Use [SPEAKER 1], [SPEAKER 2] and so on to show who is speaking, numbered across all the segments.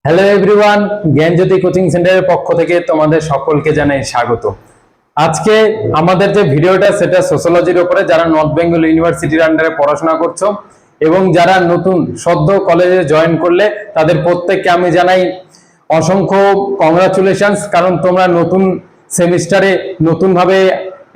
[SPEAKER 1] Hello everyone, জ্ঞানজ্যোতি coaching সেন্টারের পক্ষ থেকে তোমাদের সকলকে জানাই স্বাগত। আজকে আমাদের যে ভিডিওটা সেটা সোশ্যোলজির উপরে, যারা নর্থ বেঙ্গল ইউনিভার্সিটির আন্ডারে পড়াশোনা করছো এবং যারা নতুন সদ্য কলেজে জয়েন করলে তাদের প্রত্যেককে আমি জানাই অসংখ্য কংগ্রাচুলেশনস, কারণ তোমরা নতুন সেমিস্টারে নতুনভাবে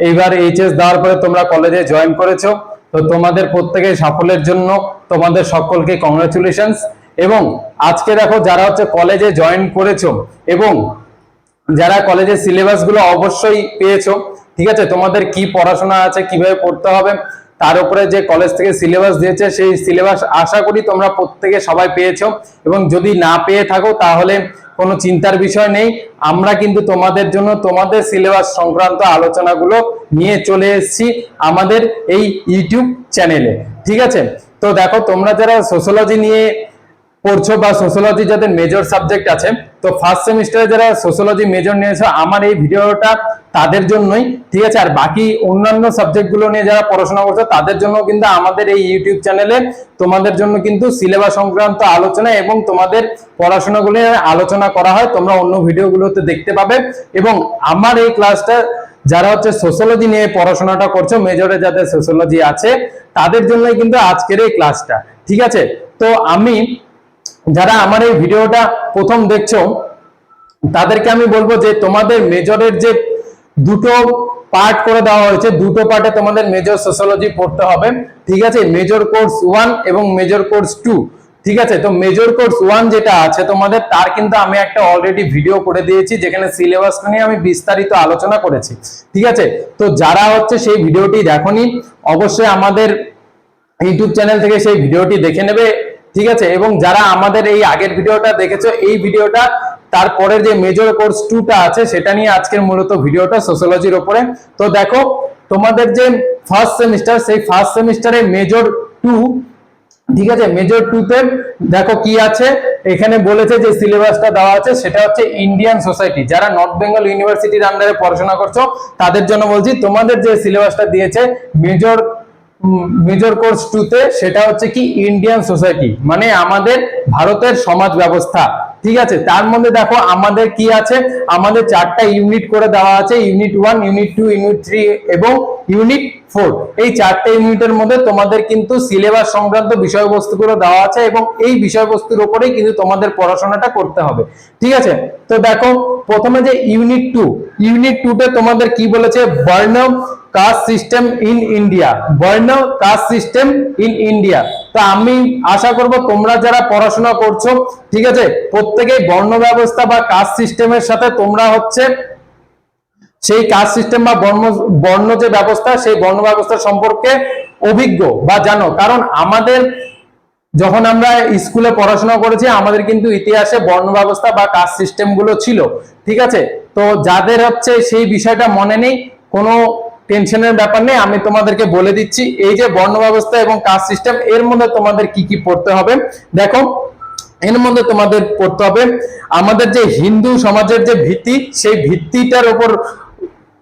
[SPEAKER 1] এইবার এইচএস দেওয়ার পরে তোমরা কলেজে জয়েন করেছো। তো তোমাদের প্রত্যেকের সাফল্যের জন্য তোমাদের সকলকে কংগ্রাচুলেশনস। এবং আজকে দেখো, যারা কলেজে জয়েন করেছো এবং যারা কলেজের সিলেবাস গুলো অবশ্যই পেয়েছো, ঠিক আছে, তোমাদের কি পড়াশোনা আছে, কিভাবে পড়তে হবে, তার উপরে যে কলেজ থেকে সিলেবাস দিয়েছে সেই সিলেবাস আশা করি তোমরা প্রত্যেকে সবাই পেয়েছো। এবং যদি না পেয়ে থাকো তাহলে কোনো চিন্তার বিষয় নেই, আমরা কিন্তু তোমাদের জন্য তোমাদের সিলেবাস সংক্রান্ত আলোচনাগুলো নিয়ে চলে এসেছি আমাদের এই ইউটিউব চ্যানেলে। ঠিক আছে, তো দেখো, তোমরা যারা সোশ্যোলজি নিয়ে পড়ছো বা সোশ্যোলজি যাদের মেজর সাবজেক্ট আছে, তো ফার্স্ট সেমিস্টারে যারা সোশ্যোলজি মেজর নিয়েছো, আমার এই ভিডিওটা তাদের জন্যই। ঠিক আছে, আর বাকি অন্যান্য সাবজেক্ট গুলো নিয়ে যারা পড়াশোনা করছো তাদের জন্য কিন্তু আমাদের এই ইউটিউব চ্যানেলে তোমাদের জন্য কিন্তু সিলেবাস সংক্রান্ত আলোচনা এবং তোমাদের পড়াশোনাগুলো আলোচনা করা হয়, তোমরা অন্য ভিডিওগুলোতে দেখতে পাবে। এবং আমার এই ক্লাসটা যারা সোশ্যোলজি নিয়ে পড়াশোনাটা করছো, মেজরে যাদের সোশ্যোলজি আছে তাদের জন্যই কিন্তু আজকের এই ক্লাসটা। ঠিক আছে, তো আমি যারা আমার এই ভিডিওটা প্রথম দেখছো তাদেরকে আমি বলবো যে তোমাদের মেজরের যে দুটো পার্ট করে দেওয়া হয়েছে, দুটো পার্টে তোমাদের মেজর সোশ্যোলজি পড়তে হবে। ঠিক আছে, মেজর কোর্স 1 এবং মেজর কোর্স 2। ঠিক আছে, তো মেজর কোর্স 1 যেটা আছে তোমাদের, তার কিন্তু আমি একটা অলরেডি ভিডিও করে দিয়েছি যেখানে সিলেবাস নিয়ে আমি বিস্তারিত আলোচনা করেছি। ঠিক আছে, তো যারা সেই ভিডিওটি দেখোনি অবশ্যই আমাদের ইউটিউব চ্যানেল থেকে সেই ভিডিওটি দেখে নেবে। ঠিক আছে, এবং যারা আমাদের এই আগের ভিডিওটা দেখেছো, এই ভিডিওটা তারপরে যে মেজর কোর্স 2টা আছে সেটা নিয়ে আজকের মূলত ভিডিওটা সোশ্যোলজির উপরে। তো দেখো, তোমাদের যে ফার্স্ট সেমিস্টার, সেই ফার্স্ট সেমিস্টারে মেজর 2, ঠিক আছে, মেজর 2 তে দেখো কি আছে, এখানে বলেছে যে সিলেবাসটা দেওয়া আছে সেটা হচ্ছে ইন্ডিয়ান সোসাইটি। যারা নর্থ বেঙ্গল ইউনিভার্সিটির আন্ডারে পড়াশোনা করছো তাদের জন্য বলছি, তোমাদের যে সিলেবাসটা দিয়েছে মেজর কোর্স 2 তে, সেটা হচ্ছে কি ইন্ডিয়ান সোসাইটি, মানে আমাদের ভারতের সমাজ ব্যবস্থা। ঠিক আছে, তার মধ্যে দেখো আমাদের কি আছে, আমাদের 4টা ইউনিট করে দেওয়া আছে, ইউনিট 1, ইউনিট 2, ইউনিট 3 এবং ইউনিট 4। এই 4টে ইউনিটের মধ্যে তোমাদের কিন্তু সিলেবাস সংক্রান্ত বিষয়বস্তুগুলো দেওয়া আছে এবং এই বিষয়বস্তুর উপরেই কিন্তু তোমাদের পড়াশোনাটা করতে হবে। ঠিক আছে, তো দেখো প্রথমে যে ইউনিট 2 তে তোমাদের কি বলেছে, বর্ণ কাস্ট সিস্টেম ইন ইন্ডিয়া, বর্ণ কাস্ট সিস্টেম ইন ইন্ডিয়া। তো আমি আশা করব তোমরা যারা পড়াশোনা করছো, ঠিক আছে, প্রত্যেকেই বর্ণ ব্যবস্থা বা কাস্ট সিস্টেমের সাথে তোমরা সেই কাস্ট সিস্টেম বা বর্ণ যে ব্যবস্থা, সেই বর্ণ ব্যবস্থা সম্পর্কে অভিজ্ঞ বা জানো। কারণ আমাদের যখন আমরা স্কুলে পড়াশোনা করেছি, আমাদের কিন্তু ইতিহাসে বর্ণ ব্যবস্থা বা কাস্ট সিস্টেম গুলো ছিল। ঠিক আছে, তো যাদের সেই বিষয়টা মনে নেই, কোনো টেনশনের ব্যাপার নেই, আমি তোমাদেরকে বলে দিচ্ছি। এই যে বর্ণ ব্যবস্থা এবং কাস্ট সিস্টেম, এর মধ্যে তোমাদের কি কি পড়তে হবে দেখো। এর মধ্যে তোমাদের পড়তে হবে আমাদের যে হিন্দু সমাজের যে ভিত্তি, সেই ভিত্তিটার উপর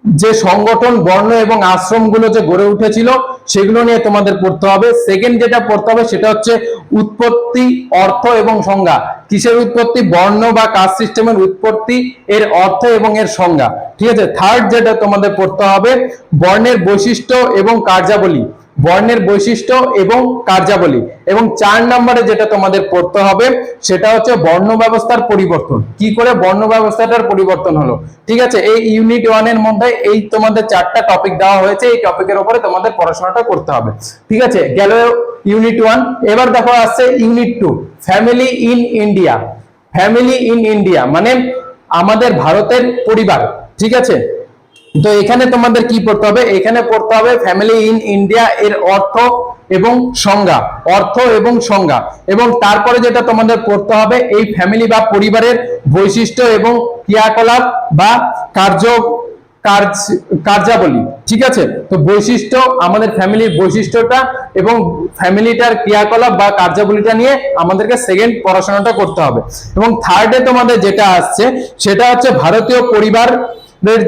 [SPEAKER 1] যে সংগঠন, বর্ণ এবং আশ্রম গুলো যে গড়ে উঠেছিল সেগুলো নিয়ে তোমাদের পড়তে হবে। সেকেন্ড যেটা পড়তে হবে সেটা হচ্ছে উৎপত্তি, অর্থ এবং সংজ্ঞা। কিসের উৎপত্তি? বর্ণ বা কাস্ট সিস্টেমের উৎপত্তি, এর অর্থ এবং এর সংজ্ঞা। ঠিক আছে, থার্ড যেটা তোমাদের পড়তে হবে, বর্ণের বৈশিষ্ট্য এবং কার্যাবলী, বর্ণের বৈশিষ্ট্য এবং কার্যাবলী। এবং 4 নম্বরে যেটা তোমাদের পড়তে হবে সেটা হচ্ছে বর্ণ ব্যবস্থার পরিবর্তন, কি করে বর্ণ ব্যবস্থাটার পরিবর্তন হলো। ঠিক আছে, এই ইউনিট 1 এর মধ্যে এই তোমাদের 4টা টপিক দেওয়া হয়েছে, এই টপিকের উপরে তোমাদের পড়াশোনাটা করতে হবে। ঠিক আছে, গেল ইউনিট 1। এবার দেখো আসছে unit 2, family in India. Family in India মানে আমাদের ভারতের পরিবার। ঠিক আছে, তো এখানে তোমাদের কি পড়তে হবে, এখানে পড়তে হবে ফ্যামিলি ইন ইন্ডিয়া এর অর্থ এবং সংজ্ঞা, অর্থ এবং সংজ্ঞা। এবং তারপরে যেটা তোমাদের পড়তে হবে, এই ফ্যামিলি বা পরিবারের বৈশিষ্ট্য এবং ক্রিয়াকলাপ বা কার্যাবলী। ঠিক আছে, তো বৈশিষ্ট্য, আমাদের ফ্যামিলির বৈশিষ্ট্যটা এবং ফ্যামিলিটার ক্রিয়াকলাপ বা কার্যাবলীটা নিয়ে আমাদেরকে সেকেন্ড পড়াশোনাটা করতে হবে। এবং থার্ডে তোমাদের যেটা আসছে সেটা হচ্ছে ভারতীয় পরিবার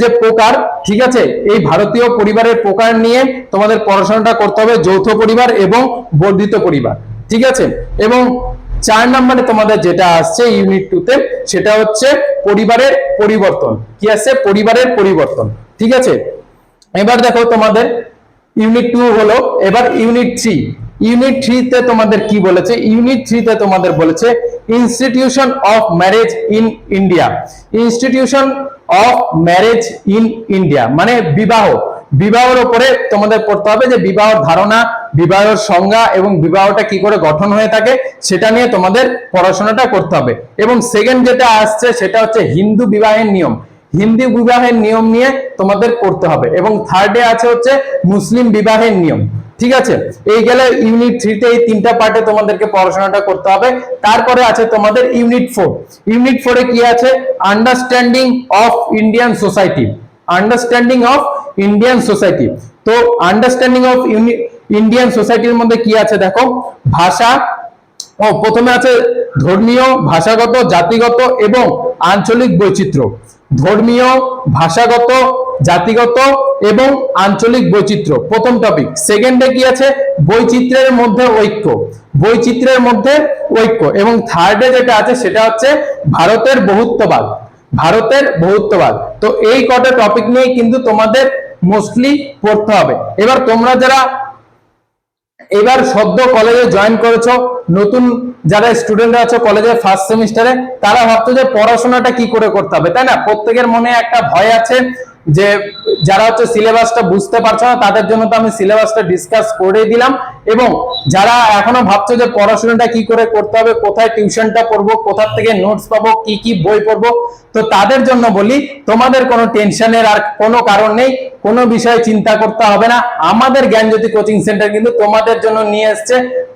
[SPEAKER 1] যে প্রকার। ঠিক আছে, এই ভারতীয় পরিবারের প্রকার নিয়ে তোমাদের পড়াশোনাটা করতে হবে, যৌথ পরিবার এবং বর্ধিত পরিবার। ঠিক আছে, এবং 4 নম্বরে তোমাদের যেটা আসছে ইউনিট 2 তে সেটা হচ্ছে পরিবারের পরিবর্তন। কি আছে? পরিবারের পরিবর্তন। ঠিক আছে, এবার দেখো তোমাদের ইউনিট 2 হলো, এবার ইউনিট 3। ইউনিট 3 তে তোমাদের কি বলেছে? ইউনিট 3 তে তোমাদের বলেছে institution of marriage in India. Institution of marriage in India মানে বিবাহ। বিবাহের উপরে তোমাদের পড়তে হবে যে বিবাহের ধারণা, বিবাহের সংজ্ঞা এবং বিবাহটা কি করে গঠন হয়ে থাকে সেটা নিয়ে তোমাদের পড়াশোনাটা করতে হবে। এবং সেকেন্ড যেটা আসছে সেটা হচ্ছে হিন্দু বিবাহের নিয়ম। হিন্দু বিবাহের নিয়ম নিয়ে তোমাদের পড়তে হবে। এবং থার্ডে আছে হচ্ছে মুসলিম বিবাহের নিয়ম। ঠিক আছে, এই গেলে ইউনিট 3 তে এই তিনটা পার্টে তোমাদেরকে পড়াশোনাটা করতে হবে। তারপরে আছে তোমাদের ইউনিট 4। ইউনিট 4 এ কি আছে? Understanding of Indian society. Understanding of Indian society. তো আন্ডারস্ট্যান্ডিং অফ ইন্ডিয়ান সোসাইটির মধ্যে কি আছে দেখো, ভাষা ও প্রথমে আছে ধর্মীয়, ভাষাগত, জাতিগত এবং আঞ্চলিক বৈচিত্র্য। ধর্মীয়, ভাষাগত, জাতিগত এবং আঞ্চলিক বৈচিত্র্য প্রথম টপিক। সেকেন্ডে কি আছে? বৈচিত্র্যের মধ্যে ঐক্য। বৈচিত্র্যের মধ্যে ঐক্য। এবং থার্ডে যেটা আছে সেটা হচ্ছে ভারতের বহুত্ববাদ। ভারতের বহুত্ববাদ। তো এই কটা টপিক নিয়ে কিন্তু তোমাদের মোস্টলি পড়তে হবে। এবার তোমরা যারা এবার সদ্য কলেজে জয়েন করেছো, নতুন যারা স্টুডেন্টরা আছো কলেজের ফার্স্ট সেমিস্টারে, তারা ভাবছো যে পড়াশোনাটা কি করে করতে হবে, তাই না? প্রত্যেকের মনে একটা ভয় আছে যে যারা হচ্ছে সিলেবাসটা বুঝতে পারছো না তাদের জন্য তো আমি সিলেবাসটা ডিসকাস করে দিলাম। এবং যারা এখনো ভাবছো যে পড়াশোনাটা কি করে করতে হবে, কোথায় টিউশনটা পড়বো, কোথা থেকে নোটস পাবো, কি কি বই পড়বো, তো তাদের জন্য বলি তোমাদের কোনো টেনশনের আর কোনো কারণ নেই, কোনো বিষয়ে চিন্তা করতে হবে না। আমাদের জ্ঞানজ্যোতি কোচিং সেন্টার কিন্তু তোমাদের জন্য নিয়ে এসেছে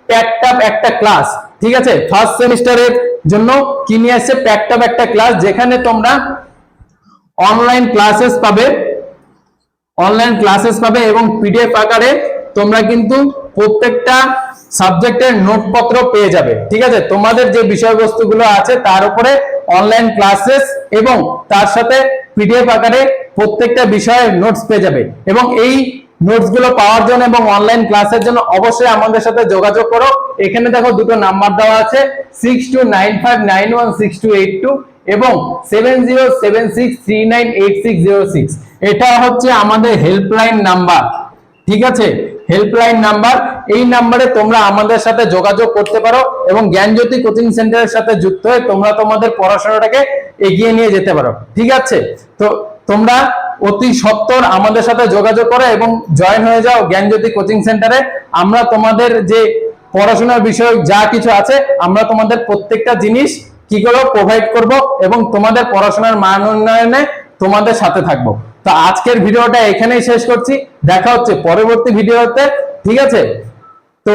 [SPEAKER 1] প্যাকড আপ একটা ক্লাস। ঠিক আছে, ফার্স্ট সেমিস্টারের জন্য কি নিয়ে এসেছে? প্যাকড আপ একটা ক্লাস, যেখানে তোমরা অনলাইন ক্লাসেস পাবে, অনলাইন ক্লাসেস পাবে এবং পিডিএফ আকারে তোমরা কিন্তু প্রত্যেকটা সাবজেক্টের নোটপত্র পেয়ে যাবে। ঠিক আছে, তোমাদের যে বিষয়বস্তুগুলো আছে তার উপরে অনলাইন ক্লাসেস এবং তার সাথে পিডিএফ আকারে প্রত্যেকটা বিষয়ের নোটস পেয়ে যাবে। এবং এই নোটস গুলো পাওয়ার জন্য এবং অনলাইন ক্লাসের জন্য অবশ্যই আমাদের সাথে যোগাযোগ করো। এখানে দেখো দুটো নাম্বার দেওয়া আছে, 6295916282 এবং 7076398606। এটা হচ্ছে আমাদের হেল্পলাইন নাম্বার। ঠিক আছে, হেল্পলাইন নাম্বার। এই নাম্বারে তোমরা আমাদের সাথে যোগাযোগ করতে পারো এবং জ্ঞানজ্যোতি কোচিং সেন্টারের সাথে যুক্ত হয়ে তোমরা তোমাদের পড়াশোনাটাকে এগিয়ে নিয়ে যেতে পারো। ঠিক আছে, তো তোমরা অতি সত্বর আমাদের সাথে যোগাযোগ করো এবং জয়েন হয়ে যাও জ্ঞানজ্যোতি কোচিং সেন্টারে। আমরা তোমাদের যে পড়াশোনার বিষয় যা কিছু আছে আমরা তোমাদের প্রত্যেকটা জিনিস কি করে প্রোভাইড করব এবং তোমাদের পড়াশোনার মান উন্নয়নে তোমাদের সাথে থাকবো। তো আজকের ভিডিওটা এখানেই শেষ করছি, দেখা হচ্ছে পরবর্তী ভিডিওতে। ঠিক আছে, তো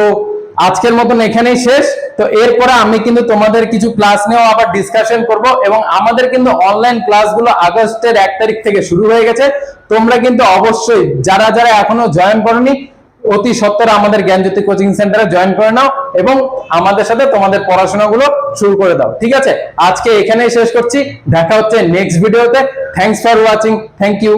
[SPEAKER 1] আজকের মতন এখানেই শেষ। তো এরপরে আমি কিন্তু তোমাদের কিছু ক্লাস নিয়েও আবার ডিসকাশন করব এবং আমাদের কিন্তু অনলাইন ক্লাসগুলো আগস্টের 1 তারিখ থেকে শুরু হয়ে গেছে। তোমরা কিন্তু অবশ্যই যারা যারা এখনো জয়েন করোনি অতি সত্বর আমাদের জ্ঞানজ্যোতি কোচিং সেন্টারে জয়েন করে নাও এবং আমাদের সাথে তোমাদের পড়াশোনাগুলো শুরু করে দাও। ঠিক আছে, আজকে এখানেই শেষ করছি, দেখা হচ্ছে নেক্সট ভিডিওতে। Thanks for watching, thank you.